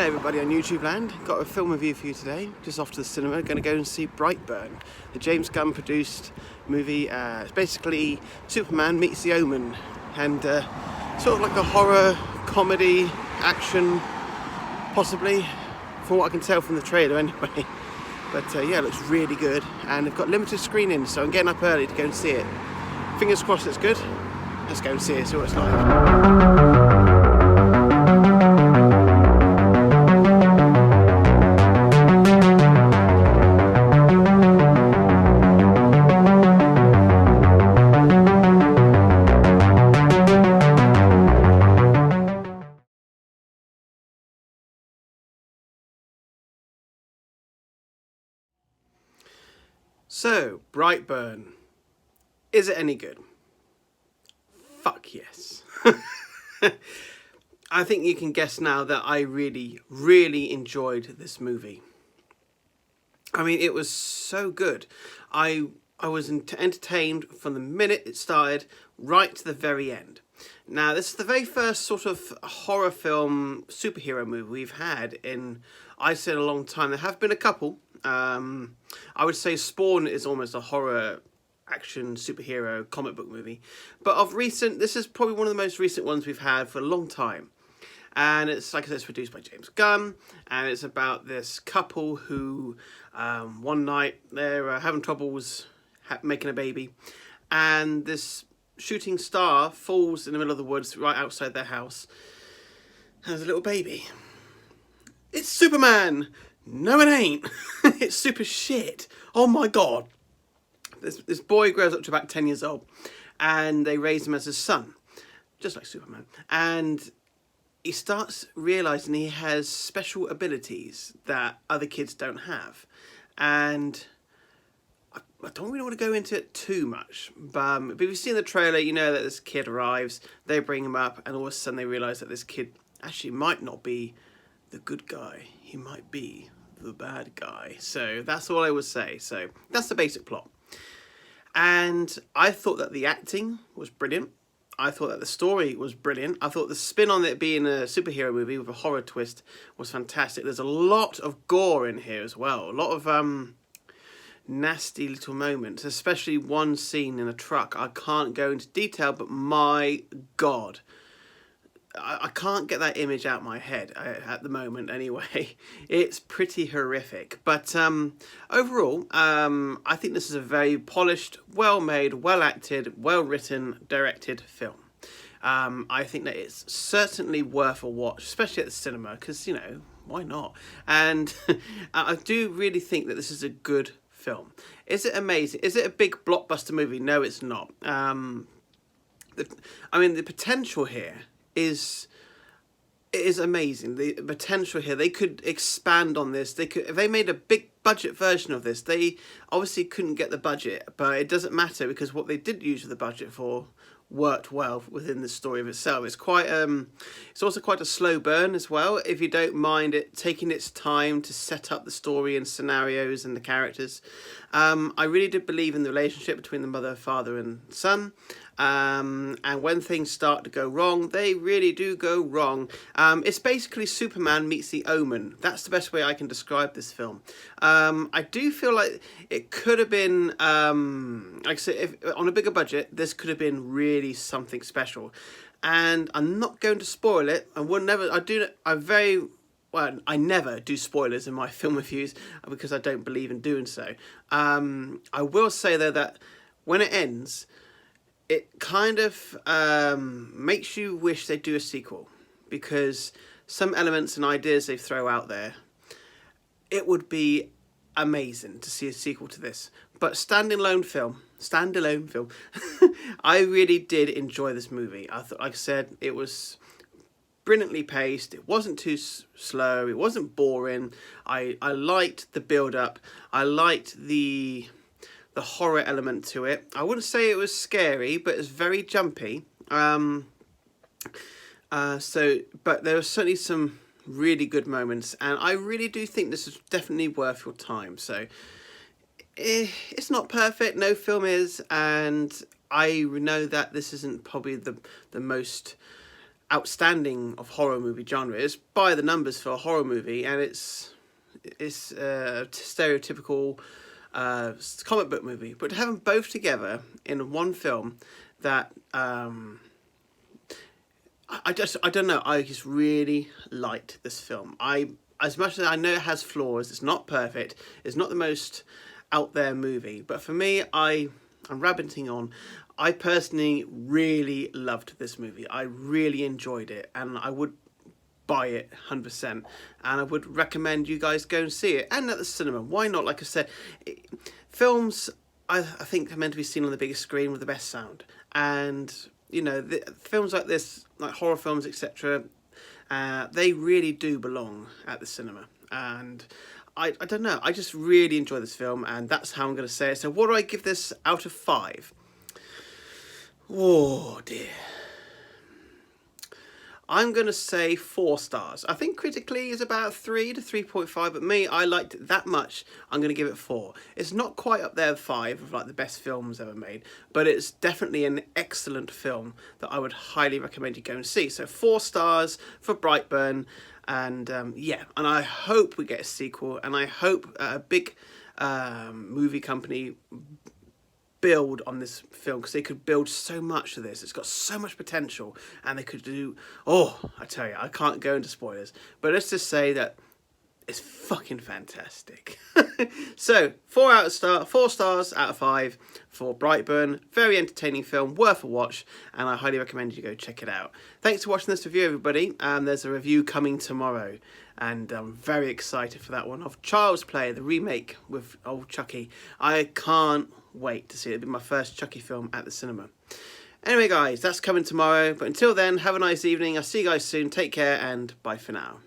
Hello everybody on YouTube land, got a film review for you today, just off to the cinema, going to go and see Brightburn, the James Gunn produced movie. It's basically Superman meets the Omen, and sort of like a horror, comedy, action, possibly, from what I can tell from the trailer anyway. But yeah, it looks really good, and they've got limited screenings, so I'm getting up early to go and see it. Fingers crossed it's good. Let's go and see it, see what it's like. So, Brightburn. Is it any good? Fuck yes. I think you can guess now that I really, really enjoyed this movie. I mean, it was so good. I was entertained from the minute it started right to the very end. Now, this is the very first sort of horror film superhero movie we've had in, I'd say, a long time. There have been a couple. I would say Spawn is almost a horror action superhero comic book movie, but of recent, this is probably one of the most recent ones we've had for a long time. And it's, like I said, it's produced by James Gunn, and it's about this couple who one night they're having troubles making a baby, and this shooting star falls in the middle of the woods right outside their house, and there's a little baby. It's Superman! No, it ain't. It's super shit. Oh my god. This boy grows up to about 10 years old, and they raise him as his son, just like Superman. And he starts realising he has special abilities that other kids don't have. And I don't really want to go into it too much, but if you've seen the trailer, you know that this kid arrives, they bring him up, and all of a sudden they realise that this kid actually might not be the good guy. He might be the bad guy. So that's all I would say. So that's the basic plot. And I thought that the acting was brilliant. I thought that the story was brilliant. I thought the spin on it being a superhero movie with a horror twist was fantastic. There's a lot of gore in here as well. A lot of nasty little moments, especially one scene in a truck. I can't go into detail, but my God. I can't get that image out of my head at the moment anyway. It's pretty horrific. But overall, I think this is a very polished, well-made, well-acted, well-written, directed film. I think that it's certainly worth a watch, especially at the cinema, because, you know, why not? And I do really think that this is a good film. Is it amazing? Is it a big blockbuster movie? No, it's not. I mean, the potential here is amazing. The potential here, they could expand on this. They could, if they made a big budget version of this. They obviously couldn't get the budget, but it doesn't matter, because what they did use the budget for worked well within the story of itself. It's quite it's also quite a slow burn as well, if you don't mind it taking its time to set up the story and scenarios and the characters. I really did believe in the relationship between the mother, father and son. And when things start to go wrong, they really do go wrong. It's basically Superman meets the Omen. That's the best way I can describe this film. I do feel like it could have been, like I said, if, on a bigger budget, this could have been really something special. And I'm not going to spoil it. I never do spoilers in my film reviews, because I don't believe in doing so. I will say though that when it ends, it kind of makes you wish they'd do a sequel, because some elements and ideas they throw out there, it would be amazing to see a sequel to this. But standalone film, I really did enjoy this movie. I thought, like I said, it was brilliantly paced. It wasn't too slow. It wasn't boring. I liked the build-up. I liked the horror element to it. I wouldn't say it was scary, but it's very jumpy. But there were certainly some really good moments, and I really do think this is definitely worth your time. So it's not perfect, no film is, and I know that this isn't probably the most outstanding of horror movie genre. It's by the numbers for a horror movie, and it's stereotypical comic book movie. But to have them both together in one film, that I don't know. I just really liked this film. As much as I know it has flaws, it's not perfect. It's not the most out there movie, but for me, I'm rabbiting on. I personally really loved this movie. I really enjoyed it, and I would buy it 100%, and I would recommend you guys go and see it, and at the cinema. Why not? Like I said, films I think are meant to be seen on the biggest screen with the best sound, and you know, films like this, like horror films, etc., they really do belong at the cinema. And I don't know, I just really enjoy this film, and that's how I'm going to say it. So what do I give this out of 5? Oh dear. I'm going to say 4 stars. I think critically is about 3 to 3.5, but me, I liked it that much, I'm going to give it 4. It's not quite up there with 5 of like the best films ever made, but it's definitely an excellent film that I would highly recommend you go and see. So 4 stars for Brightburn, and yeah, and I hope we get a sequel, and I hope a big movie company build on this film, because they could build so much of this. It's got so much potential, and they could do, oh, I tell you, I can't go into spoilers, but let's just say that it's fucking fantastic. So 4 stars out of 5 for Brightburn. Very entertaining film, worth a watch, and I highly recommend you go check it out. Thanks for watching this review, everybody. There's a review coming tomorrow, and I'm very excited for that one, of Child's Play, the remake with old Chucky. I can't wait to see it. It'll be my first Chucky film at the cinema. Anyway guys, that's coming tomorrow, but until then, have a nice evening. I'll see you guys soon. Take care, and bye for now.